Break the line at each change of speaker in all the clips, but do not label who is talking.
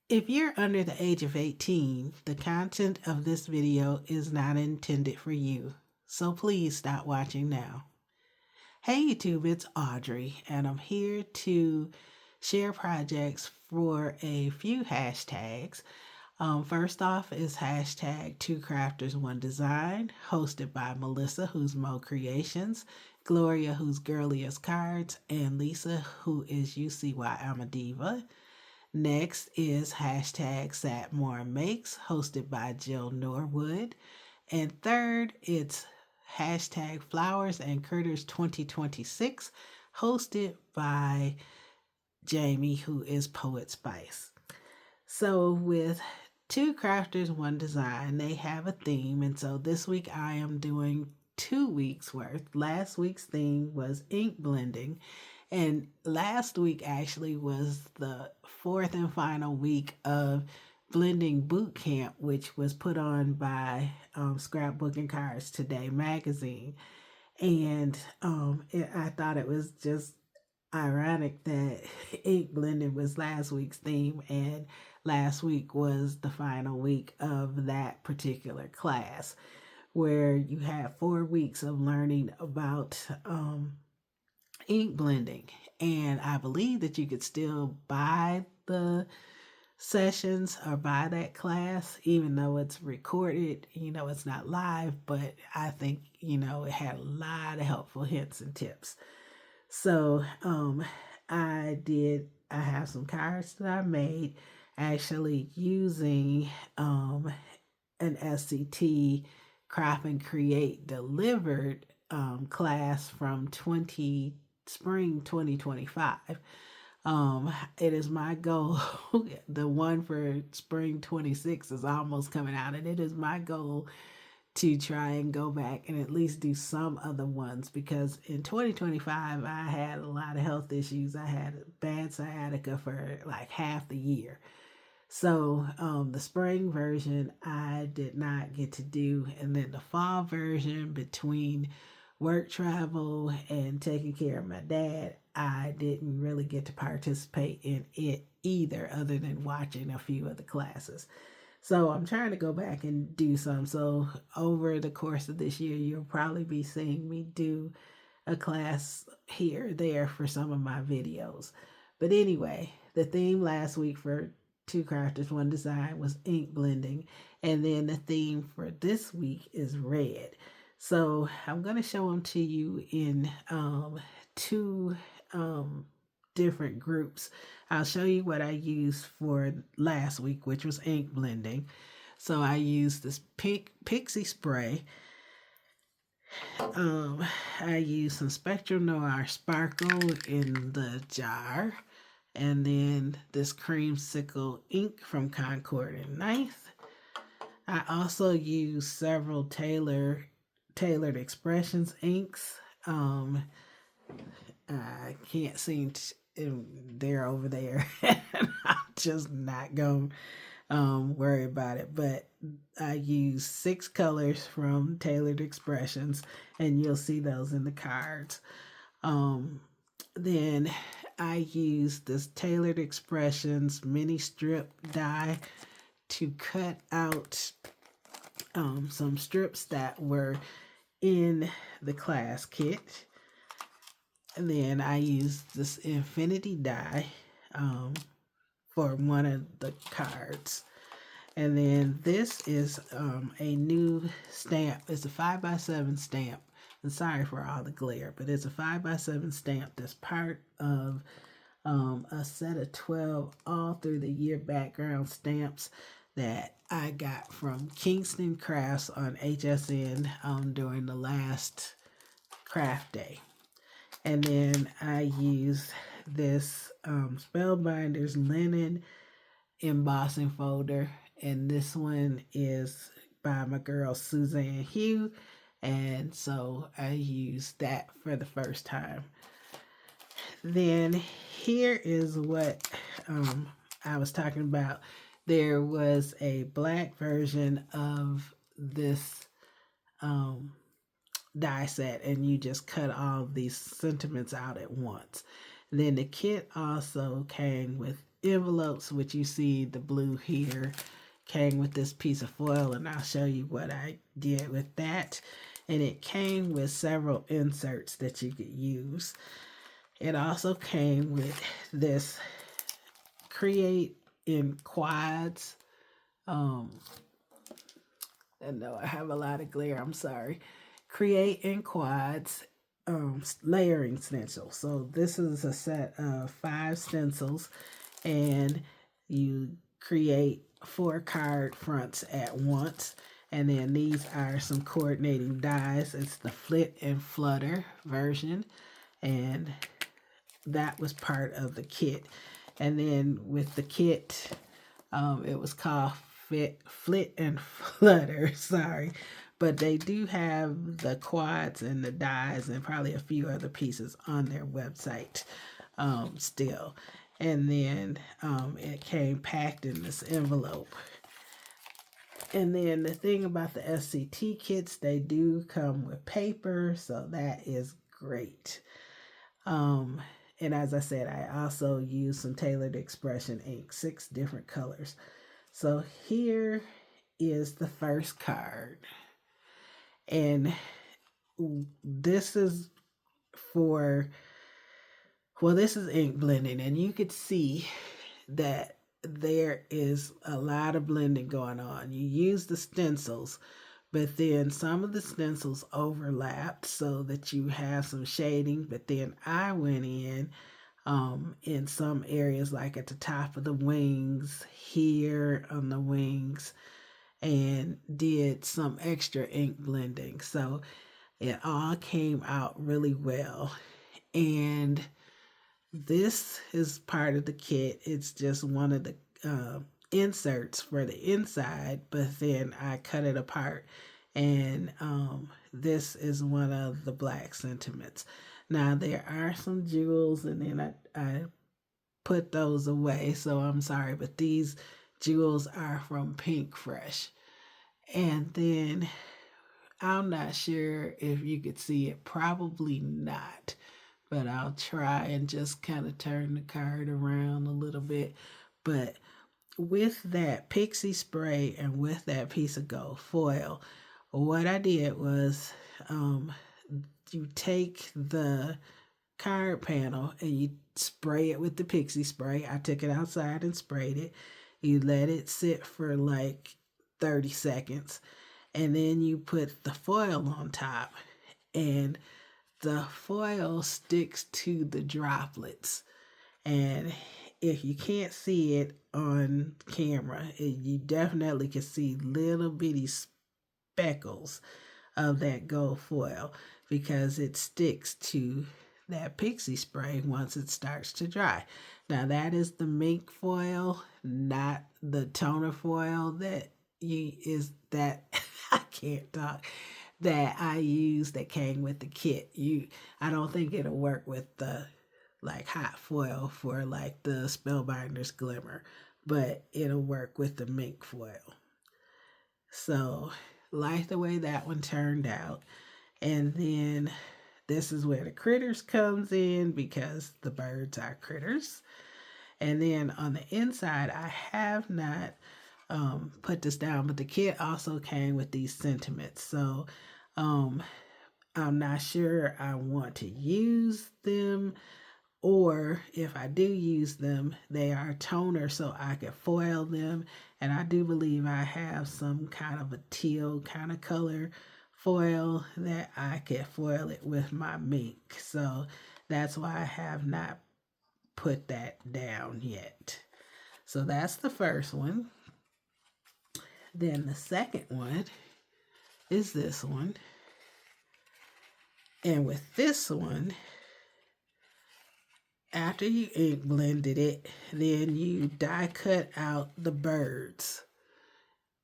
If you're under the age of 18, the content of this video is not intended for you, so please stop watching now. Hey YouTube, it's Audrey, and I'm here to share projects for a few hashtags. First off is hashtag Two Crafters One Design, hosted by Melissa, who's Mo Creations, Gloria, who's Girly as Cards, and Lisa, who is UCY I'm a Diva. Next is hashtag Satmore Makes, hosted by Jill Norwood. And third, it's hashtag Flowers and Critters 2026, hosted by Jamie, who is Poet Spice. So with Two Crafters, One Design, they have a theme. And so this week I am doing 2 weeks worth. Last week's theme was ink blending. And last week actually was the fourth and final week of blending boot camp, which was put on by Scrapbook and Cards Today magazine. And I thought it was just ironic that ink blending was last week's theme, and last week was the final week of that particular class, where you have 4 weeks of learning about ink blending. And I believe that you could still buy the sessions or buy that class, even though it's recorded. It's not live, but I think, it had a lot of helpful hints and tips. So I have some cards that I made actually using an SCT Craft and Create delivered class from spring 2025. It is my goal. The one for spring 26 is almost coming out, and it is my goal to try and go back and at least do some other ones, because in 2025 I had a lot of health issues. I had bad sciatica for like half the year. So the spring version I did not get to do, and then the fall version, between work travel and taking care of my dad, I didn't really get to participate in it either, other than watching a few of the classes. So I'm trying to go back and do some. So over the course of this year, you'll probably be seeing me do a class here or there for some of my videos. But anyway, the theme last week for Two Crafters, One Design was ink blending. And then the theme for this week is red. So I'm going to show them to you in two different groups. I'll show you what I used for last week, which was ink blending. So I used this pink pixie spray. I used some Spectrum Noir Sparkle in the jar. And then this creamsicle ink from Concord and Ninth. I also used several Tailored Expressions inks. I can't seem to, they're over there. I'm just not going to worry about it. But I used 6 colors from Tailored Expressions, and you'll see those in the cards. Then I used this Tailored Expressions mini strip die to cut out some strips that were in the class kit. And then I used this infinity die for one of the cards. And then this is a new stamp. It's a 5x7 stamp. And sorry for all the glare, but it's a 5x7 stamp that's part of a set of 12 all through the year background stamps that I got from Kingston Crafts on HSN during the last craft day. And then I used this Spellbinders linen embossing folder. And this one is by my girl Suzanne Hugh. And so I used that for the first time. Then here is what I was talking about. There was a black version of this die set, and you just cut all these sentiments out at once. Then the kit also came with envelopes, which you see the blue here, came with this piece of foil, and I'll show you what I did with that. And it came with several inserts that you could use. It also came with this Create in Quads. I know I have a lot of glare, I'm sorry. Create in Quads layering stencil. So this is a set of 5 stencils, and you create 4 card fronts at once. And then these are some coordinating dies. It's the Flit and Flutter version, and that was part of the kit. And then with the kit, it was called Flit and Flutter, sorry. But they do have the quads and the dies and probably a few other pieces on their website still. And then it came packed in this envelope. And then the thing about the SCT kits, they do come with paper, so that is great. And as I said, I also used some Tailored Expression ink, 6 different colors. So here is the first card. And this is for, well, this is ink blending, and you could see that there is a lot of blending going on. You use the stencils, but then some of the stencils overlapped so that you have some shading. But then I went in some areas, like at the top of the wings, here on the wings, and did some extra ink blending. So it all came out really well. And this is part of the kit. It's just one of the inserts for the inside, but then I cut it apart. And this is one of the black sentiments. Now there are some jewels, and then I put those away, so I'm sorry, but these jewels are from Pink Fresh. And then I'm not sure if you could see it, probably not, but I'll try and just kind of turn the card around a little bit. But with that pixie spray and with that piece of gold foil, what I did was you take the card panel and you spray it with the pixie spray. I took it outside and sprayed it. You let it sit for like 30 seconds, and then you put the foil on top, and the foil sticks to the droplets. And if you can't see it on camera, you definitely can see little bitty speckles of that gold foil, because it sticks to that pixie spray once it starts to dry. Now that is the mink foil, not the toner foil that I can't talk, that I used that came with the kit. I don't think it'll work with the like hot foil for like the Spellbinders Glimmer, but it'll work with the mink foil. So like the way that one turned out. And then this is where the critters comes in, because the birds are critters. And then on the inside, I have not put this down, but the kit also came with these sentiments. So I'm not sure I want to use them, or if I do use them, they are toner, so I can foil them. And I do believe I have some kind of a teal kind of color foil that I can foil it with my mink. So that's why I have not put that down yet. So that's the first one. Then the second one is this one. And with this one, after you ink blended it, then you die cut out the birds.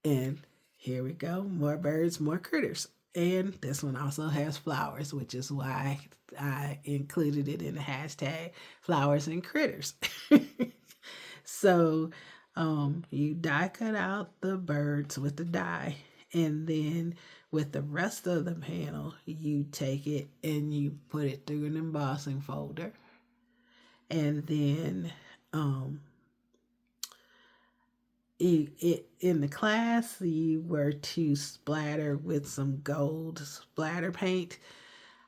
And here we go, more birds, more critters. And this one also has flowers, which is why I included it in the hashtag flowers and critters. So you die cut out the birds with the die, and then with the rest of the panel, you take it and you put it through an embossing folder. And then in the class, you were to splatter with some gold splatter paint.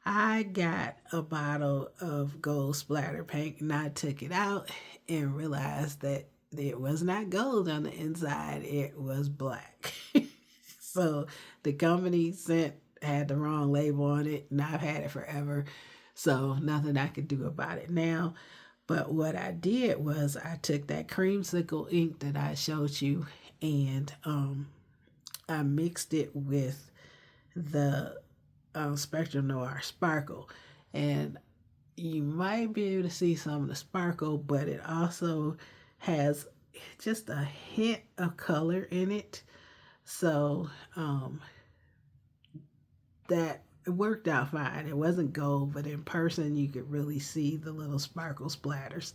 I got a bottle of gold splatter paint and I took it out and realized that it was not gold on the inside, it was black. So the company had the wrong label on it, and I've had it forever. So nothing I could do about it now. But what I did was I took that creamsicle ink that I showed you, and I mixed it with the Spectrum Noir Sparkle. And you might be able to see some of the sparkle, but it also has just a hint of color in it. So that it worked out fine. It wasn't gold, but in person you could really see the little sparkle splatters.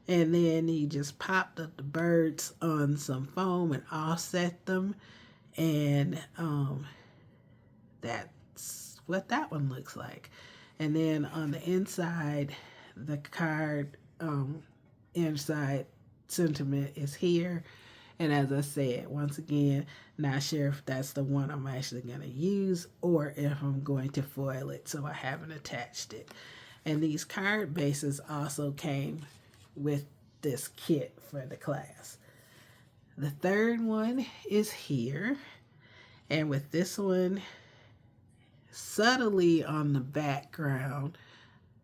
And then he just popped up the birds on some foam and offset them. And that's what that one looks like. And then on the inside, the card inside sentiment is here. And as I said, once again, not sure if that's the one I'm actually going to use or if I'm going to foil it, so I haven't attached it. And these card bases also came with this kit for the class. The third one is here. And with this one, subtly on the background,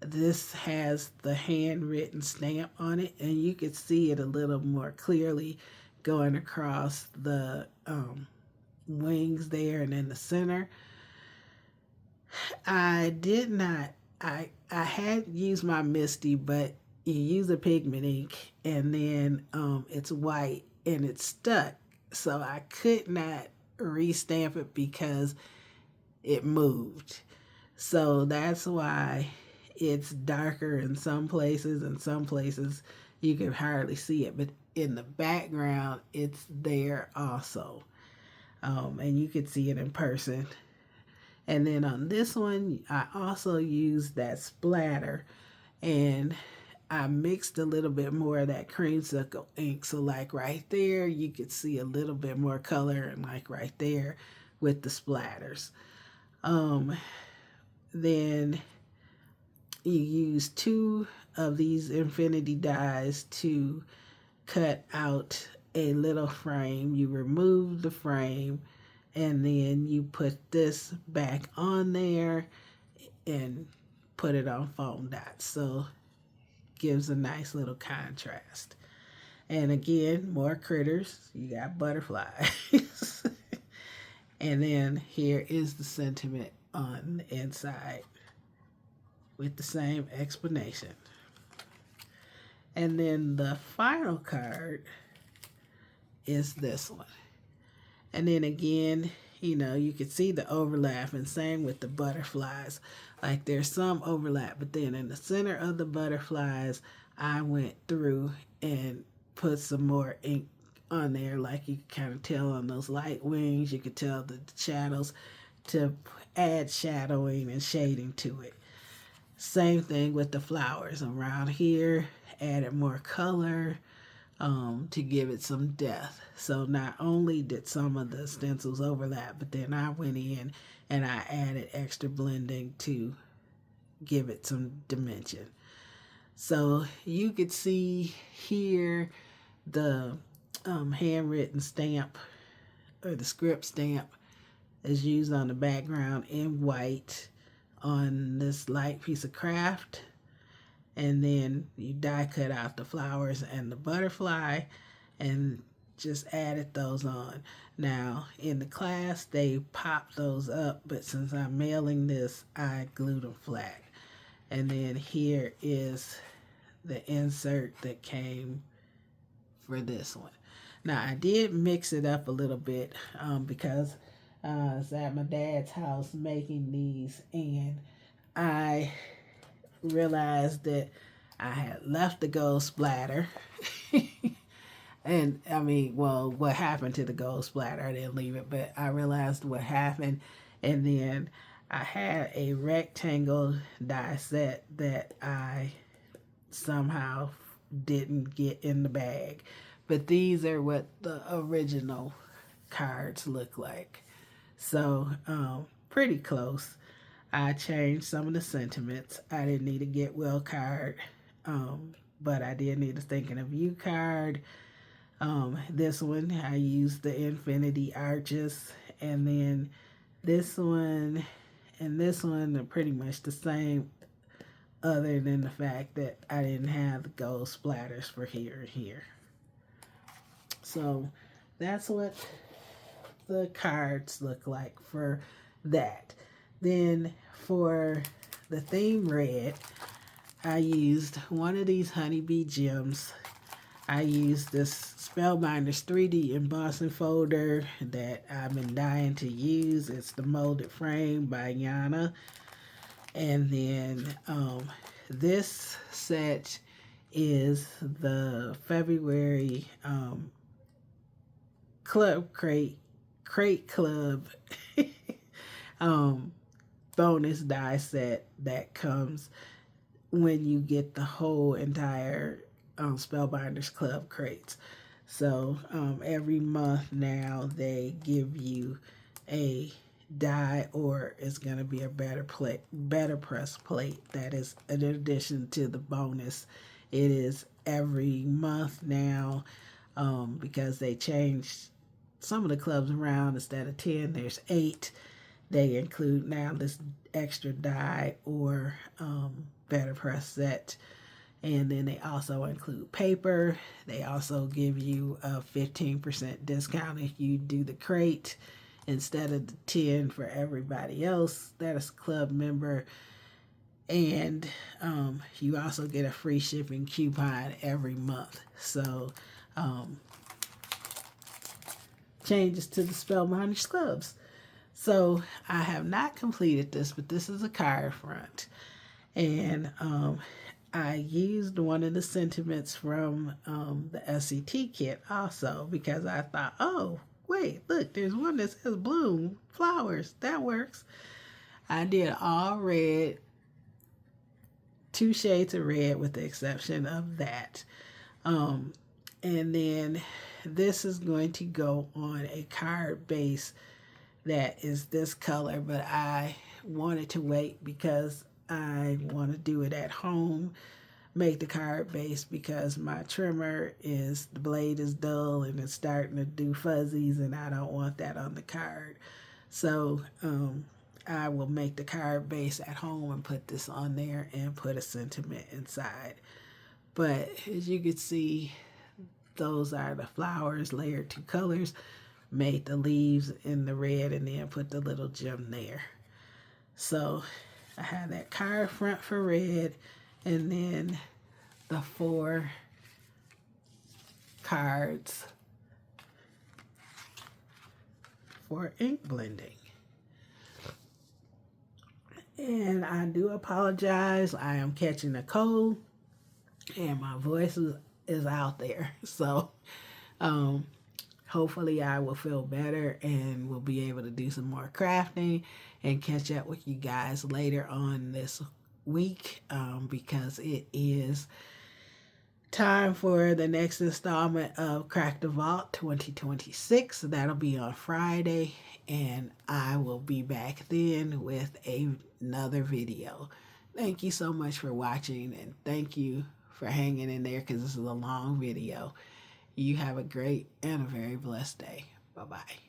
this has the handwritten stamp on it, and you could see it a little more clearly going across the wings there and in the center. I had used my Misty, but you use a pigment ink and then it's white and it's stuck. So I could not restamp it because it moved. So that's why it's darker in some places, and some places you can hardly see it. But in the background, it's there also. And you can see it in person. And then on this one, I also used that splatter, and I mixed a little bit more of that creamsicle ink. So like right there, you could see a little bit more color, and like right there with the splatters. Then you use 2 of these infinity dies to cut out a little frame. You remove the frame and then you put this back on there and put it on foam dots. So gives a nice little contrast. And again, more critters. You got butterflies. And then here is the sentiment on the inside with the same explanation. And then the final card is this one. And then again, you can see the overlap, and same with the butterflies. Like there's some overlap, but then in the center of the butterflies, I went through and put some more ink on there. Like you can kind of tell on those light wings, you could tell the shadows to add shadowing and shading to it. Same thing with the flowers around here, added more color to give it some depth. So not only did some of the stencils overlap, but then I went in and I added extra blending to give it some dimension. So you could see here the handwritten stamp, or the script stamp, is used on the background in white on this light piece of craft. And then you die cut out the flowers and the butterfly and just added those on. Now in the class they popped those up, but since I'm mailing this, I glued them flat. And then here is the insert that came for this one. Now I did mix it up a little bit because I was at my dad's house making these, and I realized that I had left the gold splatter. And I mean, well, what happened to the gold splatter? I didn't leave it, but I realized what happened. And then I had a rectangle die set that I somehow didn't get in the bag. but these are what the original cards look like. So pretty close. I changed some of the sentiments. I didn't need a get well card, but I did need a thinking of you card. This one I used the infinity arches, and then this one and this one are pretty much the same, other than the fact that I didn't have the gold splatters for here and here. So that's what the cards look like for that. Then for the theme red, I used one of these honeybee gems. I used this Spellbinders 3D embossing folder that I've been dying to use. It's the Molded Frame by Yana. And then this set is the February Club Crate Club bonus die set that comes when you get the whole entire Spellbinders Club crates. So every month now they give you a die, or it's going to be a better press plate that is in addition to the bonus. It is every month now, because they changed some of the clubs around. Instead of 10, there's 8. They include now this extra die or better press set. And then they also include paper. They also give you a 15% discount if you do the crate instead of the 10 for everybody else that is a club member. And you also get a free shipping coupon every month. So changes to the Spellbinders clubs. So I have not completed this, but this is a card front. And I used one of the sentiments from the SET kit also, because I thought, oh, wait, look, there's one that says bloom, flowers. That works. I did all red, 2 shades of red with the exception of that. And then this is going to go on a card base that is this color, but I wanted to wait because I want to do it at home, make the card base, because my trimmer is, the blade is dull and it's starting to do fuzzies, and I don't want that on the card. So I will make the card base at home and put this on there and put a sentiment inside. But as you can see, those are the flowers, layered 2 colors. Made the leaves in the red and then put the little gem there. So I have that card front for red, and then the 4 cards for ink blending. And I do apologize. I am catching a cold and my voice is out there. So hopefully I will feel better and will be able to do some more crafting and catch up with you guys later on this week, because it is time for the next installment of Crack the Vault 2026. That'll be on Friday, and I will be back then with another video. Thank you so much for watching, and thank you for hanging in there, because this is a long video. You have a great and a very blessed day. Bye-bye.